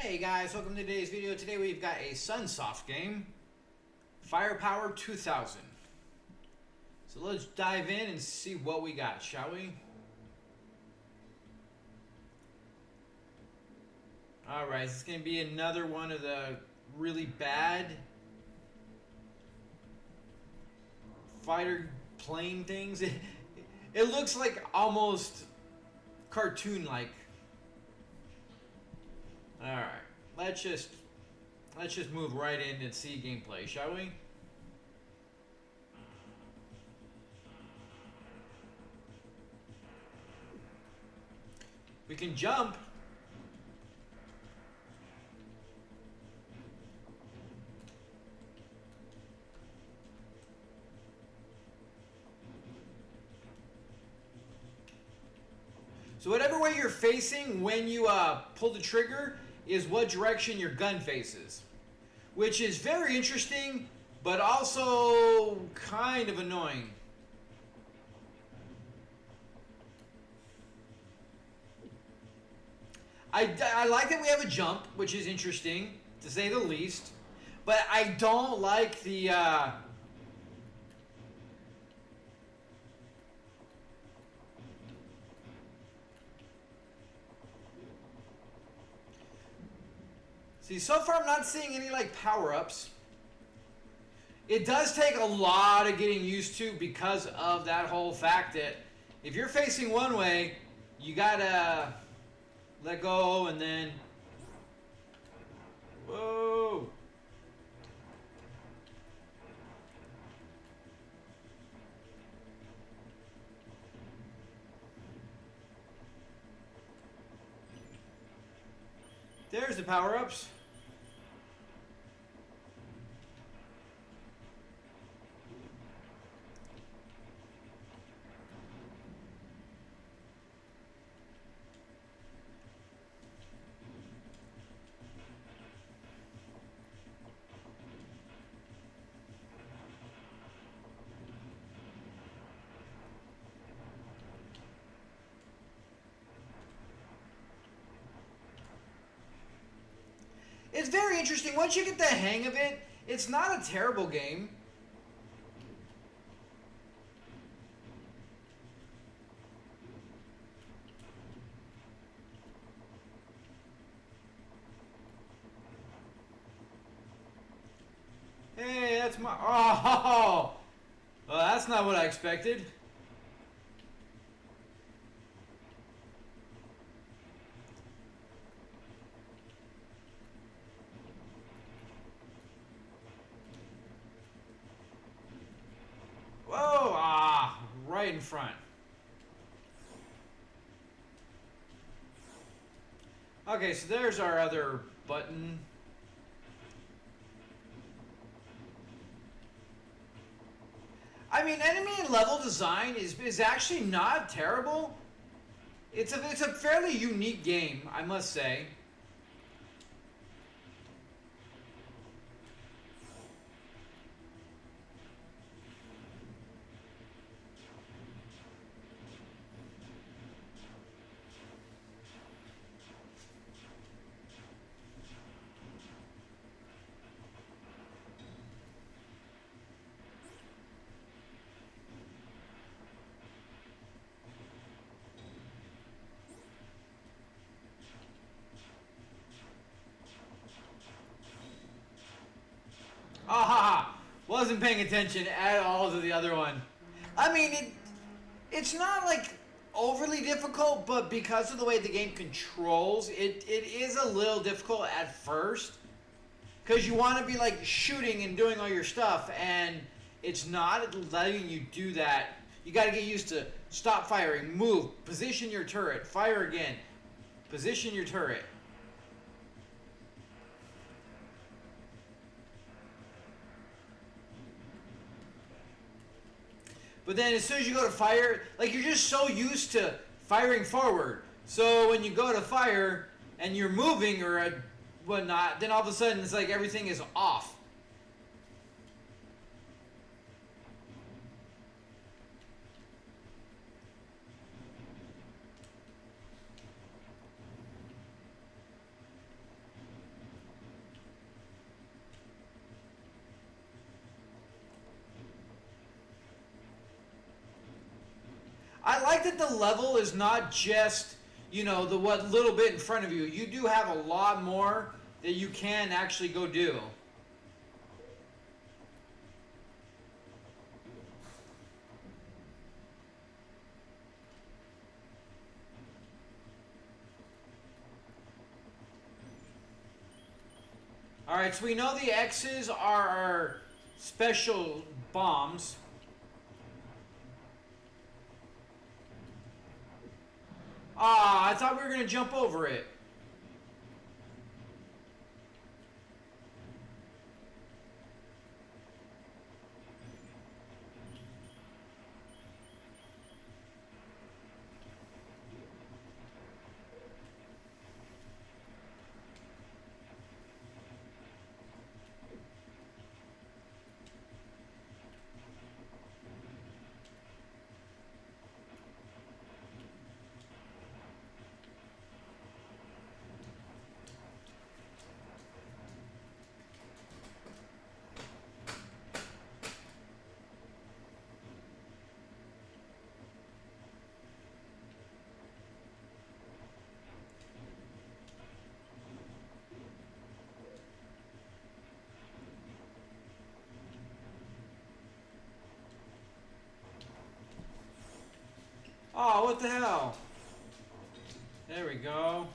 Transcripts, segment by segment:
Hey guys, welcome to today's video. Today we've got a Sunsoft game, Firepower 2000. So let's dive in and see what we got, shall we? Alright, this is going to be another one of the really bad fighter plane things. It looks like almost cartoon-like. Alright, let's just move right in and see gameplay, shall we? We can jump. So whatever way you're facing when you pull the trigger is what direction your gun faces, which is very interesting, but also kind of annoying. I like that we have a jump, which is interesting, to say the least, but I don't like the see, so far I'm not seeing any like power-ups. It does take a lot of getting used to because of that whole fact that if you're facing one way, you gotta let go and then whoa. There's the power-ups. It's very interesting. Once you get the hang of it, it's not a terrible game. Hey, that's my... Oh! Well, that's not what I expected. Whoa! Ah! Right in front. Okay, so there's our other button. I mean, enemy and level design is actually not terrible. It's a fairly unique game, I must say. Ah, wasn't paying attention at all to the other one. I mean, it's not like overly difficult, but because of the way the game controls, it is a little difficult at first. Because you want to be like shooting and doing all your stuff, and it's not letting you do that. You got to get used to stop firing, move, position your turret, fire again, position your turret. But then as soon as you go to fire, like you're just so used to firing forward. So when you go to fire and you're moving or whatnot, then all of a sudden it's like everything is off. I like that the level is not just, the what little bit in front of you. You do have a lot more that you can actually go do. Alright, so we know the X's are our special bombs. Ah, I thought we were going to jump over it. Oh, what the hell? There we go.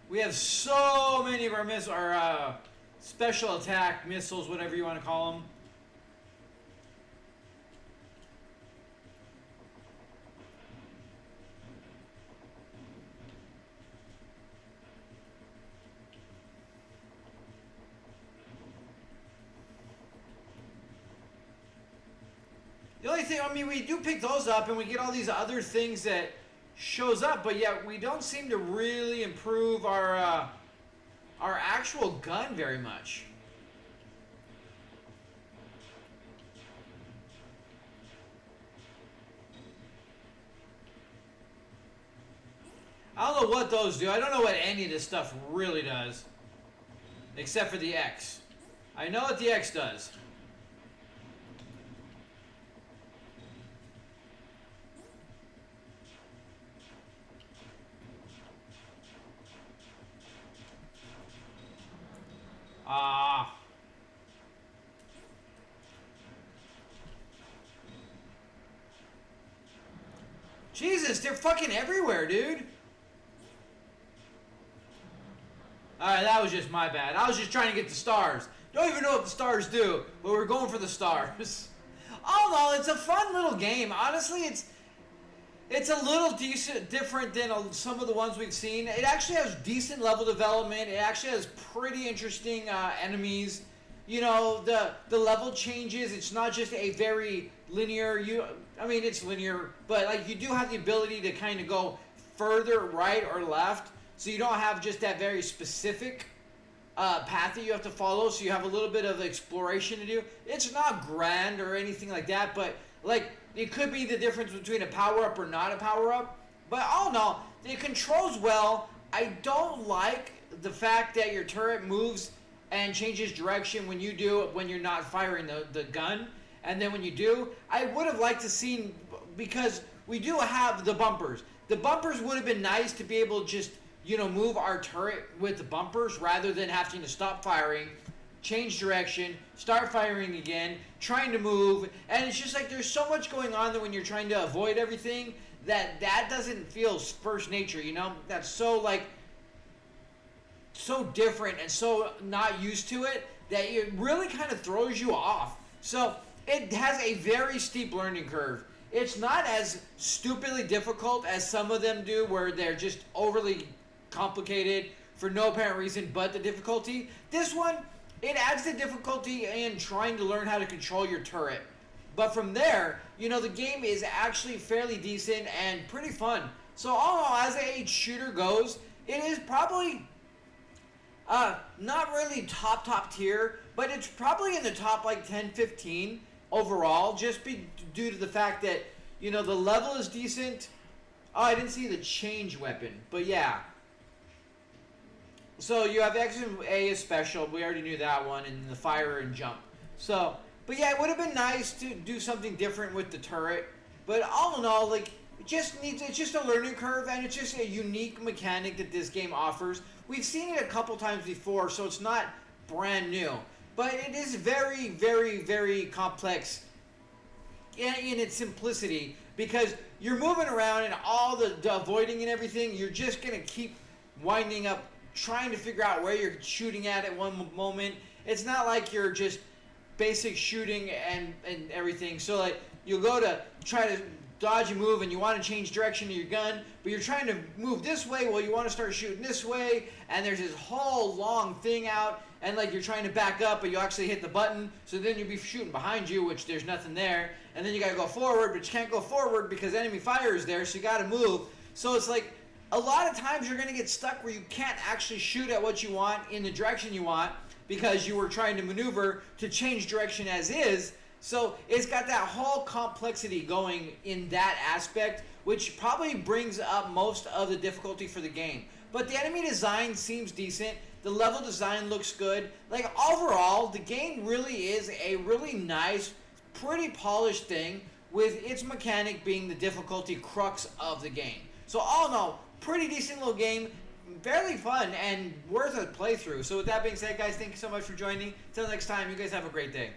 We have so many of our special attack missiles, whatever you want to call them. The only thing, I mean, we do pick those up and we get all these other things that shows up, but yet we don't seem to really improve our actual gun very much. I don't know what those do. I don't know what any of this stuff really does. Except for the X. I know what the X does. Ah. Jesus, they're fucking everywhere, dude. Alright, that was just my bad. I was just trying to get the stars. Don't even know what the stars do, but we're going for the stars. Oh no, it's a fun little game. Honestly, it's a little different than some of the ones we've seen. It actually has decent level development. It actually has pretty interesting enemies. You know, the level changes. It's not just a very linear. I mean, it's linear, but like you do have the ability to kind of go further right or left. So you don't have just that very specific path that you have to follow. So you have a little bit of exploration to do. It's not grand or anything like that, but like it could be the difference between a power-up or not a power-up. But all in all, it controls well. I don't like the fact that your turret moves and changes direction when you're not firing the gun. And then when you do, I would have liked to see, because we do have the bumpers. The bumpers would have been nice to be able to just, move our turret with the bumpers rather than having to stop firing, change direction, start firing again, trying to move. And it's just like there's so much going on that when you're trying to avoid everything that doesn't feel first nature, That's so different and so not used to it that it really kind of throws you off. So it has a very steep learning curve. It's not as stupidly difficult as some of them do, where they're just overly complicated for no apparent reason but the difficulty. This one, it adds the difficulty in trying to learn how to control your turret. But from there, the game is actually fairly decent and pretty fun. So all in all, as a shooter goes, it is probably not really top tier, but it's probably in the top 10, 15 overall, just due to the fact that, the level is decent. Oh, I didn't see the change weapon, but yeah. So you have X and A is special. We already knew that one, and the fire and jump. So, but yeah, it would have been nice to do something different with the turret. But all in all, like it's just a learning curve, and it's just a unique mechanic that this game offers. We've seen it a couple times before, so it's not brand new. But it is very, very, very complex in its simplicity because you're moving around and all the avoiding and everything. You're just gonna keep winding up trying to figure out where you're shooting at one moment. It's not like you're just basic shooting and everything. So like you'll go to try to dodge and move and you want to change direction of your gun, but you're trying to move this way, well you want to start shooting this way, and there's this whole long thing out, and like you're trying to back up but you actually hit the button, so then you'll be shooting behind you, which there's nothing there, and then you gotta go forward, but you can't go forward because enemy fire is there, so you gotta move. So it's like a lot of times you're gonna get stuck where you can't actually shoot at what you want in the direction you want because you were trying to maneuver to change direction as is. So it's got that whole complexity going in that aspect, which probably brings up most of the difficulty for the game. But the enemy design seems decent. The level design looks good. Like overall, the game really is a really nice, pretty polished thing, with its mechanic being the difficulty crux of the game. So all in all, pretty decent little game, fairly fun, and worth a playthrough. So with that being said, guys, thank you so much for joining. Until next time, you guys have a great day.